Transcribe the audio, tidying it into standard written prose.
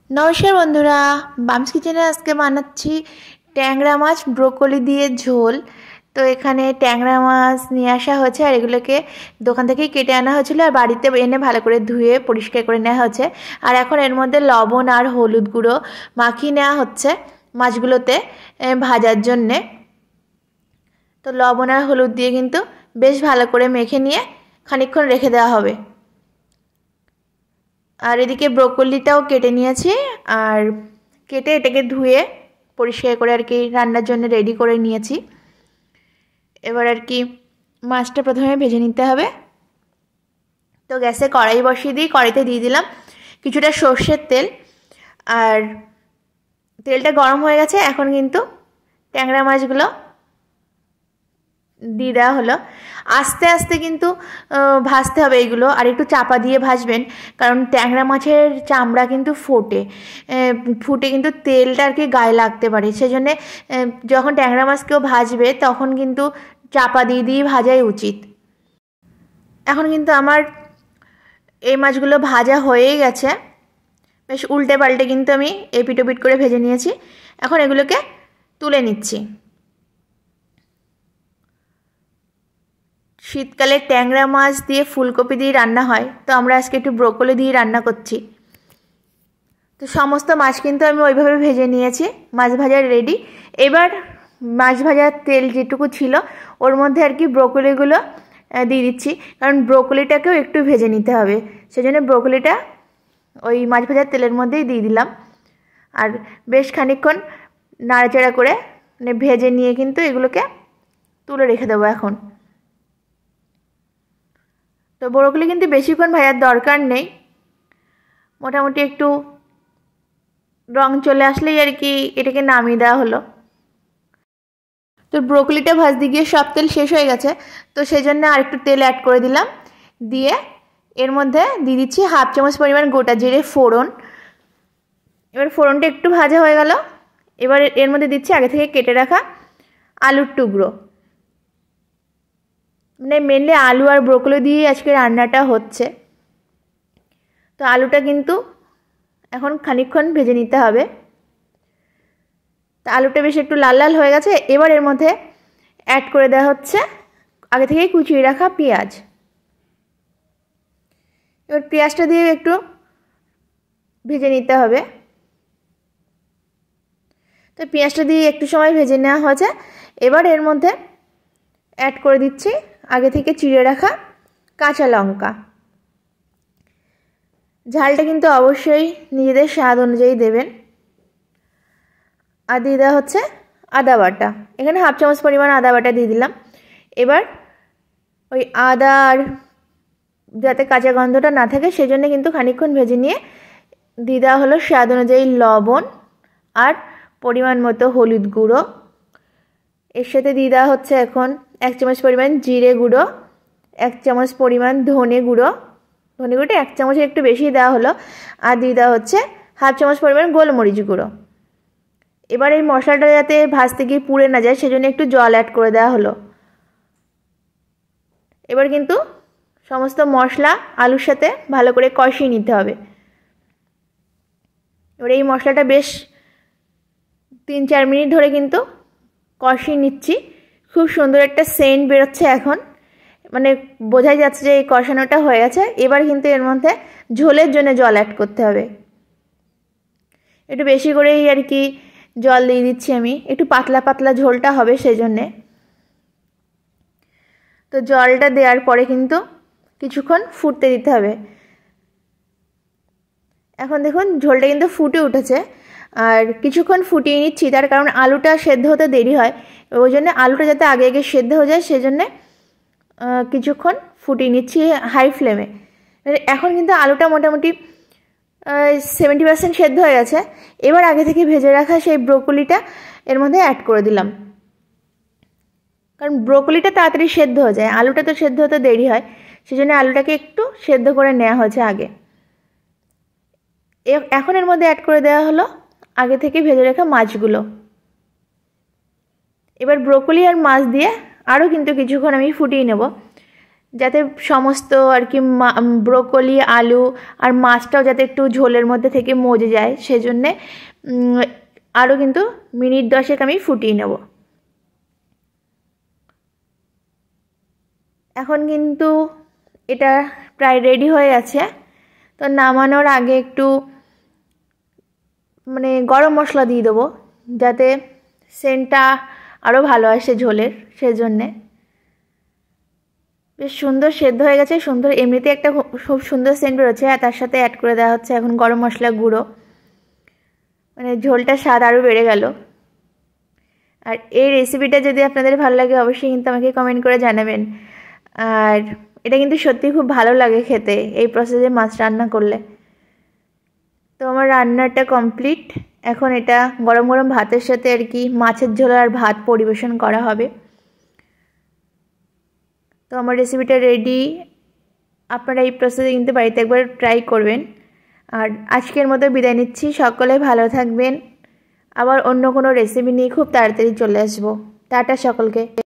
নমস্কার বন্ধুরা, বামস কিচেনে আজকে বানাচ্ছি ট্যাংরা মাছ ব্রোকলি দিয়ে ঝোল। তো এখানে ট্যাংরা মাছ নিয়ে আসা হয়েছে আর এগুলোকে দোকান থেকেই কেটে আনা হয়েছিল আর বাড়িতে এনে ভালো করে ধুয়ে পরিষ্কার করে নেওয়া হচ্ছে। আর এখন এর মধ্যে লবণ আর হলুদ গুঁড়ো মাখিয়ে নেওয়া হচ্ছে মাছগুলোতে ভাজার জন্যে। তো লবণ আর হলুদ দিয়ে কিন্তু বেশ ভালো করে মেখে নিয়ে খানিকক্ষণ রেখে দেওয়া হবে। আর এদিকে ব্রোকলিটাও কেটে নিয়েছি আর কেটে এটাকে ধুয়ে পরিষ্কার করে আর কি রান্নার জন্য রেডি করে নিয়েছি। এবার আর কি মাছটা প্রথমে ভেজে নিতে হবে। তো গ্যাসে কড়াই বসিয়ে দিই, কড়াইতে দিয়ে দিলাম কিছুটা সর্ষের তেল। আর তেলটা গরম হয়ে গেছে, এখন কিন্তু ট্যাংরা মাছগুলো দিয়ে দেওয়া হলো। আস্তে আস্তে কিন্তু ভাজতে হবে এইগুলো, আর একটু চাপা দিয়ে ভাজবেন, কারণ ট্যাংরা মাছের চামড়া কিন্তু ফুটে কিন্তু তেলটা আর কি গায়ে লাগতে পারে। সেজন্যে যখন ট্যাংরা মাছ কেউ ভাজবে তখন কিন্তু চাপা দিয়ে দিয়ে ভাজাই উচিত। এখন কিন্তু আমার এই মাছগুলো ভাজা হয়েই গেছে, বেশ উল্টে পাল্টে কিন্তু আমি এপিট ওপিট করে ভেজে নিয়েছি। এখন এগুলোকে তুলে নিচ্ছি। শীতকালে ট্যাংরা মাছ দিয়ে ফুলকপি দিয়ে রান্না হয়, তো আমরা আজকে একটু ব্রোকলি দিয়ে রান্না করছি। তো সমস্ত মাছ কিন্তু আমি ওইভাবে ভেজে নিয়েছি, মাছ ভাজার রেডি। এবার মাছ ভাজার তেল যেটুকু ছিল ওর মধ্যে আর কি ব্রোকলিগুলো দিয়ে দিচ্ছি, কারণ ব্রোকলিটাকেও একটু ভেজে নিতে হবে। সেজন্য ব্রোকলিটা ওই মাছ ভাজার তেলের মধ্যেই দিয়ে দিলাম আর বেশ খানিকক্ষণ নাড়াচাড়া করে ভেজে নিয়ে কিন্তু এগুলোকে তুলে রেখে দেবো এখন। তো ব্রোকলি কিন্তু বেশিক্ষণ ভাজার দরকার নেই, মোটামুটি একটু রং চলে আসলেই আর কি এটাকে নামিয়ে দেওয়া হলো। তো ব্রোকলিটা ভাজতে গিয়ে সব তেল শেষ হয়ে গেছে, তো সেই জন্য আর একটু তেল অ্যাড করে দিলাম। দিয়ে এর মধ্যে দিয়ে দিচ্ছি 1/2 চামচ পরিমাণ গোটা জিরে ফোড়ন। এবার ফোড়নটা একটু ভাজা হয়ে গেল, এবার এর মধ্যে দিচ্ছি আগে থেকে কেটে রাখা আলুর টুকরো। মানে মেনলি আলু আর ব্রোকলি দিয়ে আজকে রান্নাটা হচ্ছে। তো আলুটা কিন্তু এখন খানিকক্ষণ ভেজে নিতে হবে। তা আলুটা বেশ একটু লাল লাল হয়ে গেছে, এবার এর মধ্যে অ্যাড করে দেওয়া হচ্ছে আগে থেকেই কুচিয়ে রাখা পেঁয়াজ। এবার পেঁয়াজটা দিয়ে একটু ভেজে নিতে হবে। তো পেঁয়াজটা দিয়ে একটু সময় ভেজে নেওয়া হয়েছে, এবার এর মধ্যে অ্যাড করে দিচ্ছি আগে থেকে চিড়ে রাখা কাঁচা লঙ্কা। ঝালটা কিন্তু অবশ্যই নিজেদের স্বাদ অনুযায়ী দেবেন। আর দিয়ে দেওয়া হচ্ছে আদা বাটা, এখানে 1/2 চামচ পরিমাণ আদা বাটা দিয়ে দিলাম। এবার ওই আদা আর যাতে কাঁচা গন্ধটা না থাকে সেজন্য কিন্তু খানিকক্ষণ ভেজে নিয়ে দিয়ে দেওয়া হলো স্বাদ অনুযায়ী লবণ আর পরিমাণ মতো হলুদ গুঁড়ো। এর সাথে দিয়ে দেওয়া হচ্ছে এখন 1 চামচ পরিমাণ জিরে গুঁড়ো, 1 চামচ পরিমাণ ধনে গুঁড়োটা 1 চামচের একটু বেশি দেওয়া হলো। আর দিয়ে দেওয়া হচ্ছে 1/2 চামচ পরিমাণ গোলমরিচ গুঁড়ো। এবার এই মশলাটা যাতে ভাজতে গিয়ে পুড়ে না যায় সেজন্য একটু জল অ্যাড করে দেওয়া হলো। এবার কিন্তু সমস্ত মশলা আলুর সাথে ভালো করে কষিয়ে নিতে হবে। এবার এই মশলাটা বেশ 3-4 মিনিট ধরে কিন্তু কষিয়ে নিচ্ছি। খুব সুন্দর একটা সেন্ট বেরোচ্ছে এখন, মানে বোঝাই যাচ্ছে যে এই কষানোটা হয়ে গেছে। এবার কিন্তু এর মধ্যে ঝোলের জন্য জল অ্যাড করতে হবে। একটু বেশি করেই আর কি জল দিয়ে দিচ্ছি আমি, একটু পাতলা পাতলা ঝোলটা হবে সেই জন্যে। তো জলটা দেওয়ার পরে কিন্তু কিছুক্ষণ ফুটতে দিতে হবে। এখন দেখুন ঝোলটা কিন্তু ফুটে উঠেছে, আর কিছুক্ষণ ফুটিয়ে নিচ্ছি তার কারণ আলুটা সেদ্ধ হতে দেরি হয়, ওই জন্য আলুটা যাতে আগে আগে সেদ্ধ হয়ে যায় সেজন্যে কিছুক্ষণ ফুটিয়ে নিচ্ছি হাই ফ্লেমে। এখন কিন্তু আলুটা মোটামুটি 70% সেদ্ধ হয়ে গেছে। এবার আগে থেকে ভেজে রাখা সেই ব্রোকলিটা এর মধ্যে অ্যাড করে দিলাম, কারণ ব্রোকলিটা তাড়াতাড়ি সেদ্ধ হয়ে যায়, আলুটা তো সেদ্ধ হতে দেরি হয়, সেজন্য আলুটাকে একটু সেদ্ধ করে নেওয়া হয়েছে আগে। এখন এর মধ্যে অ্যাড করে দেওয়া হলো আগে থেকে ভেজে রাখা মাছগুলো। এবার ব্রোকলি আর মাছ দিয়ে আরও কিন্তু কিছুক্ষণ আমি ফুটিয়ে নেব। যাতে সমস্ত আর কি ব্রোকলি, আলু আর মাছটাও যাতে একটু ঝোলের মধ্যে থেকে মজে যায়, সেজন্যে আরও কিন্তু মিনিট 10 আমি ফুটিয়ে নেব। এখন কিন্তু এটা প্রায় রেডি হয়ে আছে। তো নামানোর আগে একটু মানে গরম মশলা দিয়ে দেবো, যাতে সেন্টটা আরও ভালো আসে ঝোলের, সেজন্যে। বেশ সুন্দর সেদ্ধ হয়ে গেছে, সুন্দর এমনিতে একটা খুব সুন্দর সেন্ট বেরোচ্ছে, আর তার সাথে অ্যাড করে দেওয়া হচ্ছে এখন গরম মশলা গুঁড়ো, মানে ঝোলটার স্বাদ আরও বেড়ে গেল। আর এই রেসিপিটা যদি আপনাদের ভালো লাগে অবশ্যই কিন্তু আমাকে কমেন্ট করে জানাবেন। আর এটা কিন্তু সত্যি খুব ভালো লাগে খেতে এই প্রসেসে মাছ রান্না করলে। তো আমার রান্নাটা কমপ্লিট। এখন এটা গরম গরম ভাতের সাথে আর কি মাছের ঝোল আর ভাত পরিবেশন করা হবে। তো আমার রেসিপিটা রেডি। আপনারা এই প্রসেসে কিন্তু বাড়িতে একবার ট্রাই করবেন। আর আজকের মতো বিদায় নিচ্ছি, সকলে ভালো থাকবেন। আবার অন্য কোনো রেসিপি নিয়ে খুব তাড়াতাড়ি চলে আসবো। টাটা সকলকে।